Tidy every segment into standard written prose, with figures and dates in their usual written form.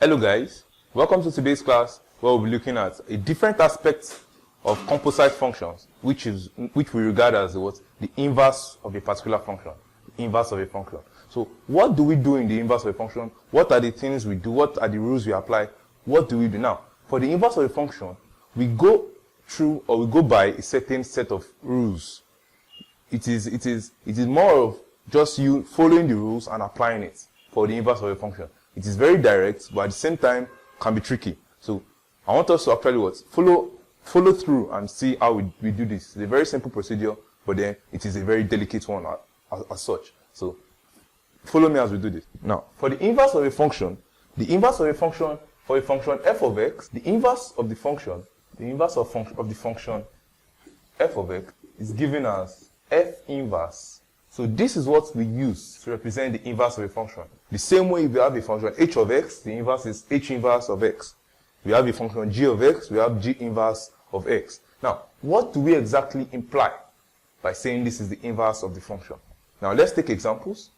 Hello guys, welcome to today's class where we'll be looking at a different aspect of composite functions, which we regard as what? The inverse of a particular function. The inverse of a function. So what do we do in the inverse of a function? What are the things we do? What are the rules we apply? What do we do now? For the inverse of a function, we go through or we go by a certain set of rules. It is more of just you following the rules and applying it for the inverse of a function. It is very direct, but at the same time can be tricky. So I want us to actually what? Follow through and see how we do this. It's a very simple procedure, but then it is a very delicate one as such. So follow me as we do this. Now, for the inverse of a function, the inverse of a function for a function f of x, the inverse of the function f of x is given as f inverse. So this is what we use to represent the inverse of a function. The same way if we have a function h of x, the inverse is h inverse of x. We have a function g of x, we have g inverse of x. Now, what do we exactly imply by saying this is the inverse of the function? Now, let's take examples.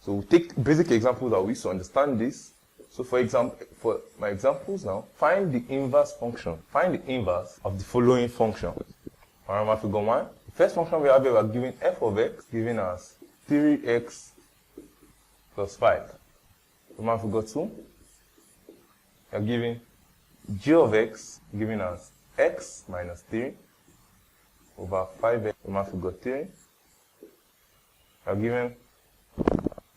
So we'll take basic examples that we use to understand this. So for example, for my examples now, find the inverse function. Find the inverse of the following function. Alright, figure 1. The first function we have here, we are given f of x, given as 3x plus 5. Roman figure 2, we are given g of x, given as x minus 3 over 5x. Roman figure 3, we are given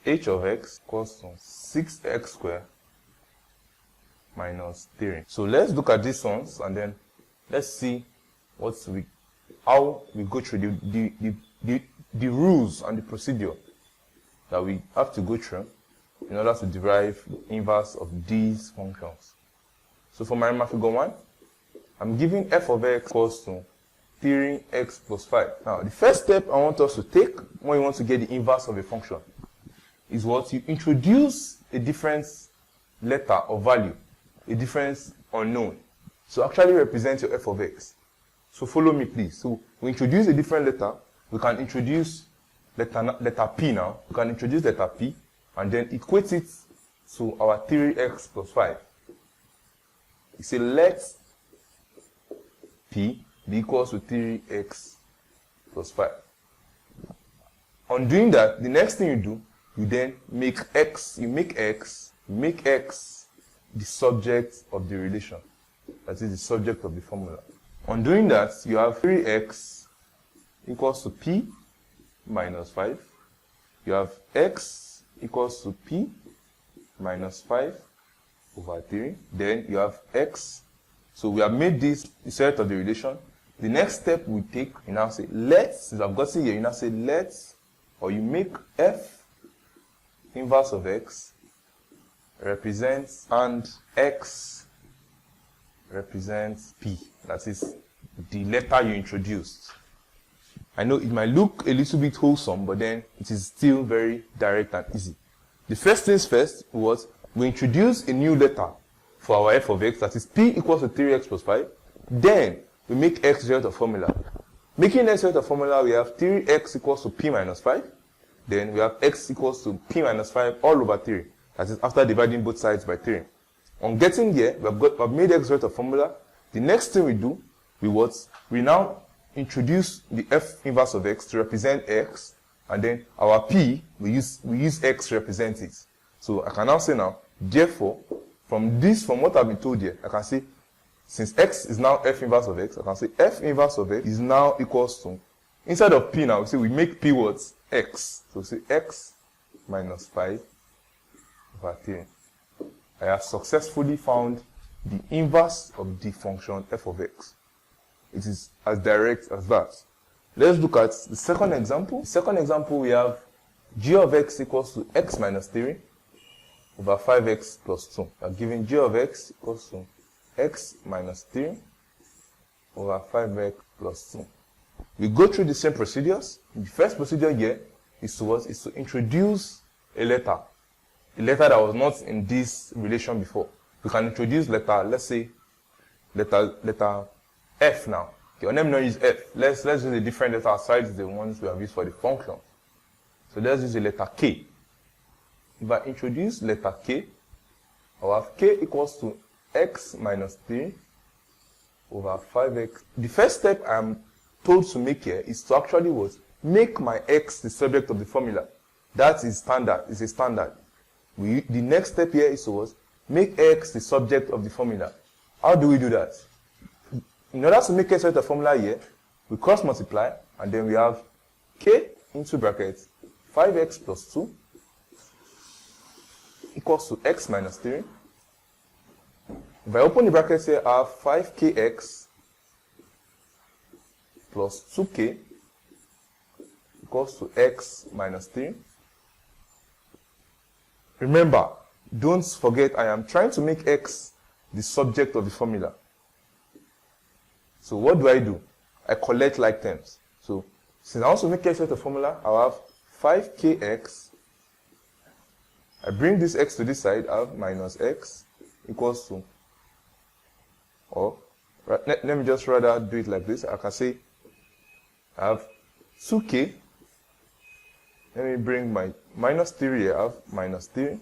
h of x equals to 6x squared minus 3. So let's look at these ones and then let's see how we go through the rules and the procedure that we have to go through in order to derive the inverse of these functions. So for my figure 1, I'm giving f of x equals to 3x plus 5. Now, the first step I want us to take when you want to get the inverse of a function is what? You introduce a different letter or value, a difference unknown. So actually represent your f of x. So follow me please. So we introduce a different letter. We can introduce letter p now. We can introduce letter p and then equate it to our 3x plus 5. You say let p be equals to 3x plus 5. On doing that, the next thing you do, you then make x the subject of the relation. That is the subject of the formula. On doing that, you have 3x equals to p minus 5. You have x equals to p minus 5 over 3. Then you have x. So we have made this the set of the relation. The next step we take, you now say let, since I've got it here, you now say let, or you make f inverse of x represents and x represents p. That is the letter you introduced. I know it might look a little bit wholesome, but then it is still very direct and easy. The first things first was we introduce a new letter for our f of x, that is p equals to 3x plus 5. Then we make x the result of formula. Making x the result of formula, we have 3x equals to p minus 5. Then we have x equals to p minus 5 all over 3. That is after dividing both sides by 3. On getting here, we have made x the result of formula. The next thing we do, we now introduce the f inverse of x to represent x, and then our p, we use x to represent it. So I can now say now, therefore, from what I've been told here, I can say, since x is now f inverse of x, I can say f inverse of x is now equals to, instead of p now, we make p what? X. So say x minus 5 over 3. I have successfully found the inverse of the function f of x. It is as direct as that. Let's look at the second example. The second example, we have g of x equals to x minus 3 over 5x plus 2. We are given g of x equals to x minus 3 over 5x plus 2. We go through the same procedures. The first procedure here is to introduce a letter that was not in this relation before. We can introduce letter, let's say letter f now. Okay, let me not use f. Let's use a different letter aside the ones we have used for the function. So let's use the letter k. If I introduce letter k, I'll have k equals to x minus 3 over 5x. The first step I'm told to make here is to actually what? Make my x the subject of the formula. That is standard. It's a standard. The next step here is to what? Make x the subject of the formula. How do we do that? In order to make x the formula here, we cross multiply, and then we have k into brackets 5x plus 2 equals to x minus 3. If I open the brackets here, I have 5kx plus 2k equals to x minus 3. Remember, don't forget I am trying to make x the subject of the formula. So what do? I collect like terms. So since I want to make x the formula, I'll have 5kx. I bring this x to this side, I have minus x equals to, or let me just rather do it like this. I can say I have 2k. Let me bring my minus 3 here. I have minus 3.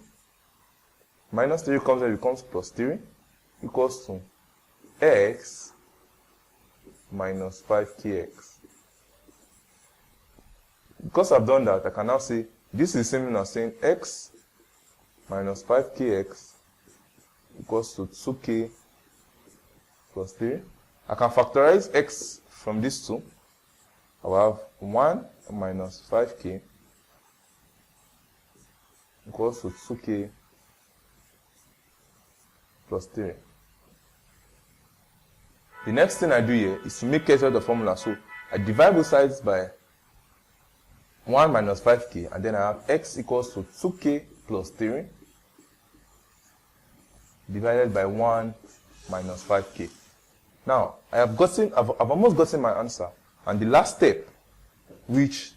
Minus 3 comes and becomes plus 3 equals to x minus 5kx. Because I've done that, I can now say this is the same thing as saying x minus 5kx equals to 2k plus 3. I can factorize x from these two. I will have 1 minus 5k equals to 2k plus 3. The next thing I do here is to make x out of the formula. So I divide both sides by 1 minus 5k, and then I have x equals to 2k plus 3 divided by 1 minus 5k. Now, I've almost gotten my answer. And the last step, which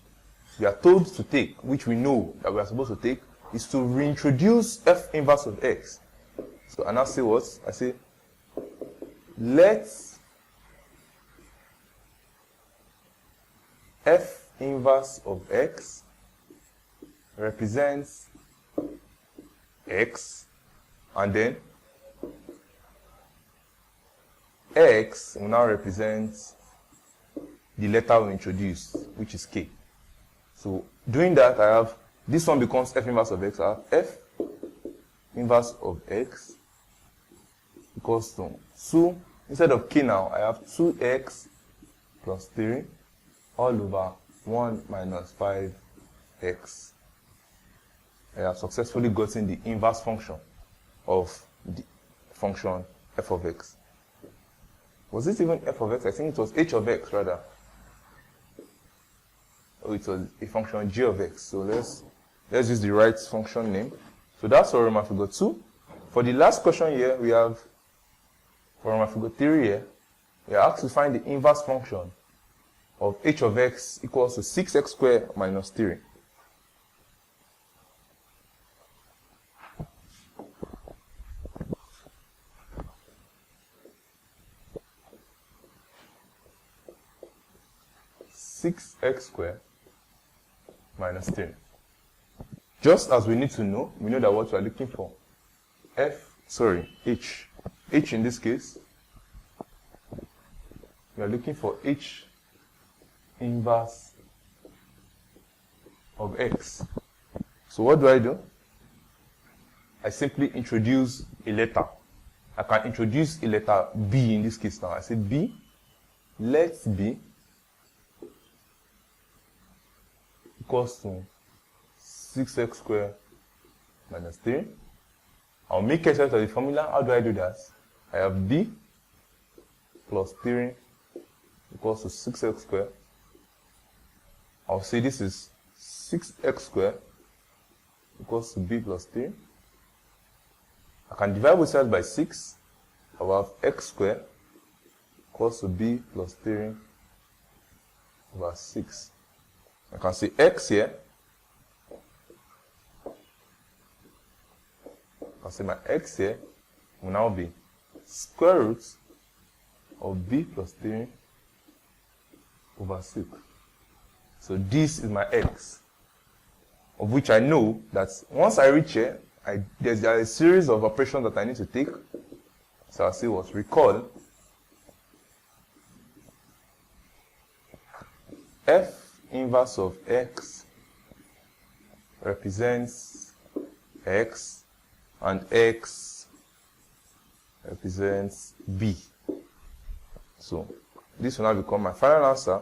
we are told to take, which we know that we are supposed to take, is to reintroduce f inverse of x. So I now say what? I say, let f inverse of x represents x, and then x will now represent the letter we introduced, which is k. So doing that, I have this one becomes f inverse of x. I have f inverse of x equals to 2. Instead of k now, I have 2x plus 3 all over 1 minus 5x. I have successfully gotten the inverse function of the function f of x. Was it even f of x? I think it was h of x rather. Oh, it was a function g of x. So let's use the right function name. So that's for Roman figure 2. For the last question here, we have, for Roman figure 3 here, we are asked to find the inverse function of h of x equals to 6x squared minus 3. X squared minus 3. Just as we need to know, we know that what we are looking for, h in this case, we are looking for h inverse of x. So what do? I simply introduce a letter. I can introduce a letter b in this case now. I say b, let b equals to 6x squared minus 3. I'll make x out of the formula. How do I do that? I have b plus 3 equals to 6x squared. I'll say this is 6x squared equals to b plus 3. I can divide both sides by 6. I will have x squared equals to b plus 3 over 6. I can say x here. I can say my x here will now be square root of b plus 3 over 6. So this is my x, of which I know that once I reach here, there's a series of operations that I need to take. So I'll say what? Recall f inverse of x represents x and x represents b. So this will now become my final answer.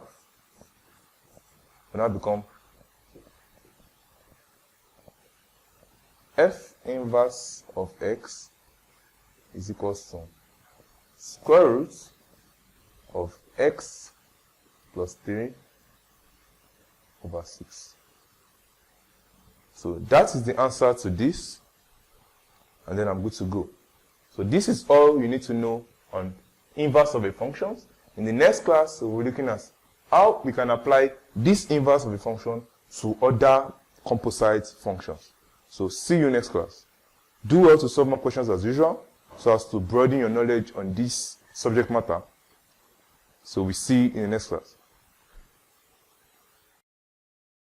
Will now become f inverse of x is equals to square root of x plus 3 over 6. So that is the answer to this, and then I'm good to go. So this is all you need to know on inverse of a function. In the next class, we'll be looking at how we can apply this inverse of a function to other composite functions. So see you next class. Do well to solve more questions as usual, so as to broaden your knowledge on this subject matter. So we see you in the next class.